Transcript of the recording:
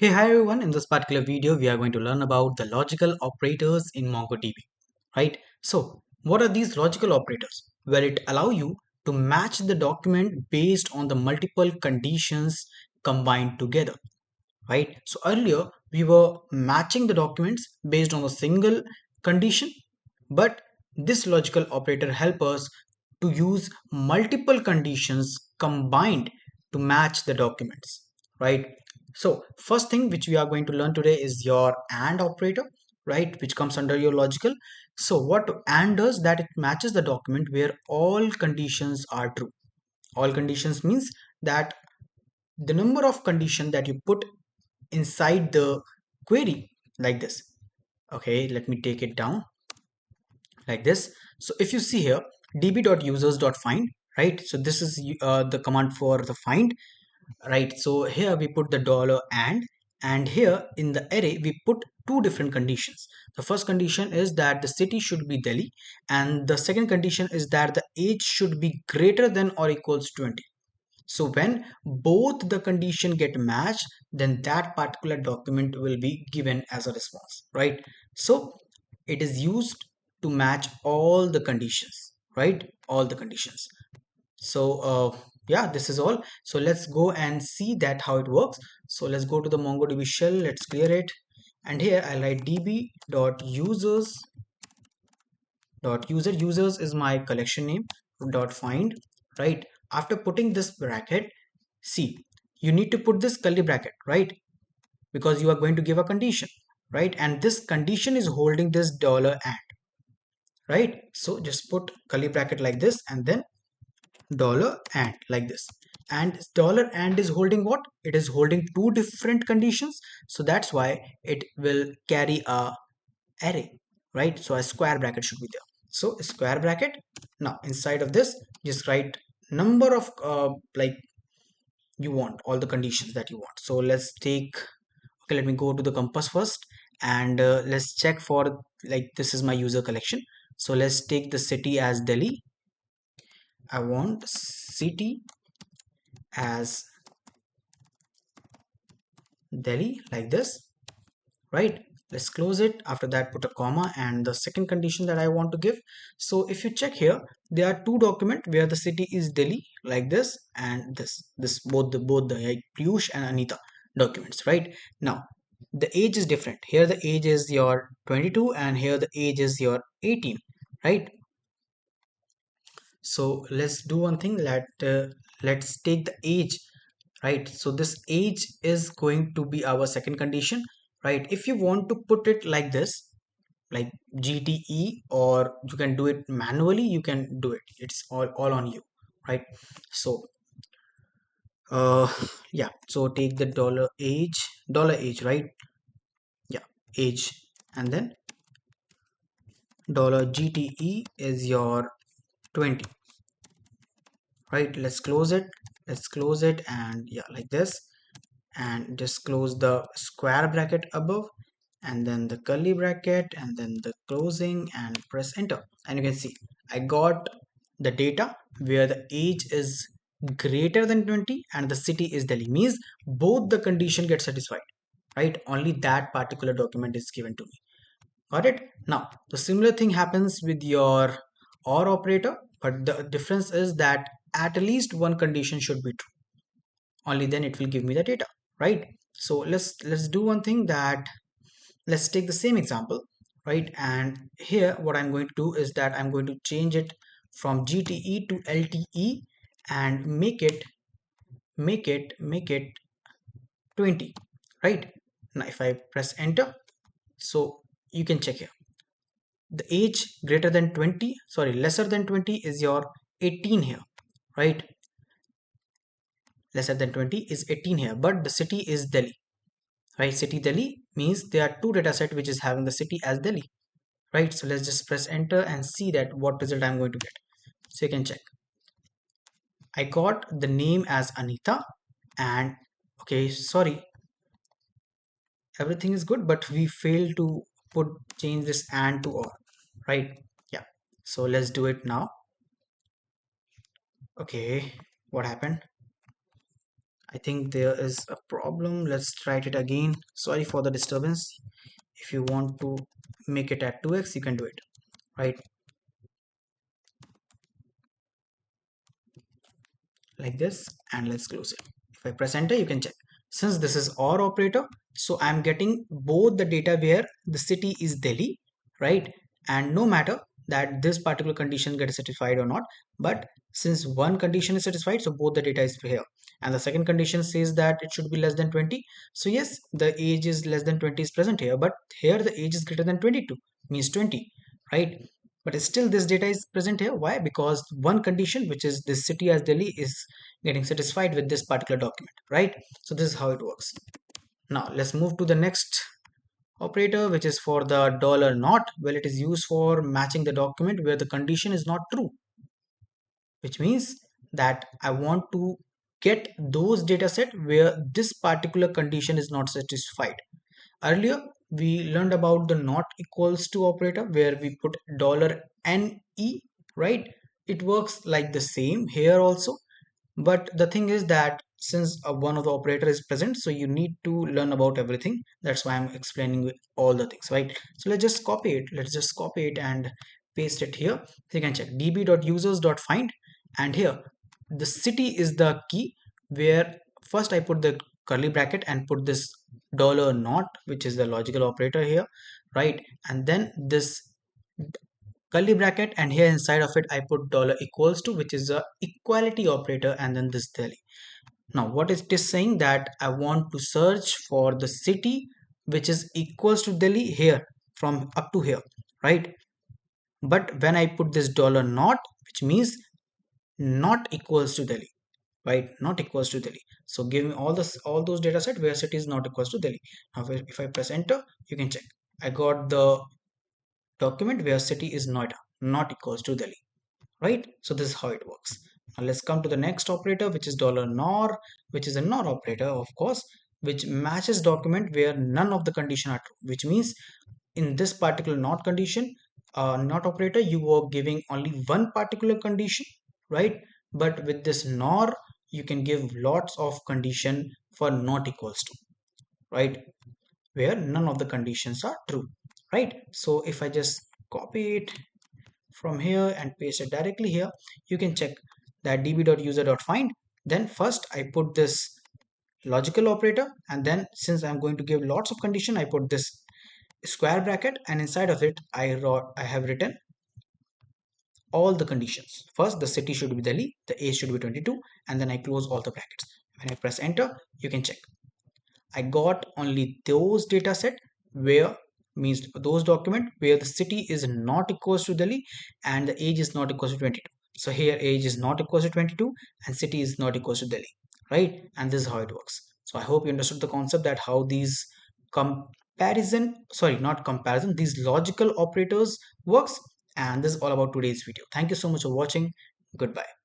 Hey, hi everyone. In this particular video, we are going to learn about the logical operators in MongoDB, right? So, what are these logical operators? Well, it allow you to match the document based on the multiple conditions combined together, right? So earlier we were matching the documents based on a single condition, but this logical operator help us to use multiple conditions combined to match the documents, right? So first thing which we are going to learn today is your AND operator, right, which comes under your logical. So what AND does, that it matches the document where all conditions are true. All conditions means that the number of condition that you put inside the query, like this. Okay, let me take it down like this. So if you see here, db.users.find, right? So this is the command for the find, right? So here we put the dollar and here in the array we put two different conditions. The first condition is that the city should be Delhi, and the second condition is that the age should be greater than or equals 20. So when both the condition get matched, then that particular document will be given as a response, right? So it is used to match all the conditions, right? All the conditions. So yeah, this is all. So let's go and see that how it works. So let's go to the MongoDB shell. Let's clear it. And here I write db.users.users is my collection name dot find, right? After putting this bracket, see, you need to put this curly bracket, right? Because you are going to give a condition, right? And this condition is holding this dollar and, right? So just put curly bracket like this and then dollar and like this. And dollar and is holding what? It is holding two different conditions. So that's why it will carry a array, right? So a square bracket should be there. So a square bracket. Now inside of this, just write number of like you want, all the conditions that you want. So let's take, okay, let me go to the compass first and let's check for, like, this is my user collection. So let's take the city as Delhi. I want city as Delhi like this, right? Let's close it. After that, put a comma and the second condition that I want to give. So if you check here, there are two documents where the city is Delhi like this and this both the like, Piyush and Anita documents, right? Now the age is different. Here the age is your 22 and here the age is your 18, right? So let's do one thing. Let's take the age, right? So this age is going to be our second condition, right? If you want to put it like this, like GTE, or you can do it manually, you can do it. It's all on you, right? So uh yeah, so take the dollar age, right? Yeah, age, and then dollar GTE is your 20, right? Let's close it and yeah, like this, and just close the square bracket above and then the curly bracket and then the closing and press enter, and you can see I got the data where the age is greater than 20 and the city is Delhi, means both the condition get satisfied, right? Only that particular document is given to me. Got it? Now the similar thing happens with your OR operator, but the difference is that at least one condition should be true, only then it will give me the data, right? So let's do one thing, that let's take the same example, right? And here what I'm going to do is that I'm going to change it from GTE to LTE and make it 20, right? Now if I press enter, so you can check here, the age greater than 20, sorry, lesser than 20 is your 18 here, right? Lesser than 20 is 18 here, but the city is Delhi, right? City Delhi means there are two data set which is having the city as Delhi, right? So let's just press enter and see that what result I'm going to get. So you can check, I got the name as Anita, and okay, sorry, everything is good, but we failed to put change this and to or, right? Yeah, so let's do it now. Okay, what happened? I think there is a problem. Let's try it again. Sorry for the disturbance. If you want to make it at 2x, you can do it, right? Like this, and let's close it. If I press enter, you can check. Since this is OR operator, so I'm getting both the data where the city is Delhi, right? And no matter that this particular condition gets satisfied or not, but since one condition is satisfied, so both the data is here. And the second condition says that it should be less than 20. So yes, the age is less than 20 is present here, but here the age is greater than 22, means 20, right? But still this data is present here. Why? Because one condition, which is this city as Delhi, is getting satisfied with this particular document, right? So this is how it works. Now let's move to the next operator, which is for the dollar not. Well, it is used for matching the document where the condition is not true, which means that I want to get those data set where this particular condition is not satisfied. Earlier, we learned about the not equals to operator where we put $ne, right? It works like the same here also. But the thing is that since one of the operator is present, so you need to learn about everything. That's why I'm explaining with all the things, right? So let's just copy it. Let's just copy it and paste it here. So you can check db.users.find, and here the city is the key where first I put the curly bracket and put this dollar not, which is the logical operator here, right? And then this curly bracket, and here inside of it I put dollar equals to, which is a equality operator, and then this Delhi. Now what it is saying that I want to search for the city which is equals to Delhi here from up to here, right? But when I put this dollar not, which means not equals to Delhi, right? Not equals to Delhi. So give me all those data set where city is not equals to Delhi. Now if I press enter, you can check. I got the document where city is Noida, not equals to Delhi, right? So this is how it works. Now let's come to the next operator, which is dollar $nor, which is a NOR operator, of course, which matches document where none of the condition are true, which means in this particular not condition, not operator, you were giving only one particular condition, right? But with this NOR, you can give lots of condition for not equals to, right? Where none of the conditions are true, right? So if I just copy it from here and paste it directly here, you can check that db.user.find. Then first I put this logical operator, and then since I'm going to give lots of condition, I put this square bracket, and inside of it I have written all the conditions. First the city should be Delhi, the age should be 22, and then I close all the brackets. When I press enter, you can check I got only those data set where, means those document where the city is not equals to Delhi and the age is not equals to 22. So here age is not equals to 22 and city is not equals to Delhi, right? And this is how it works. So I hope you understood the concept that how these not comparison, these logical operators works. And this is all about today's video. Thank you so much for watching. Goodbye.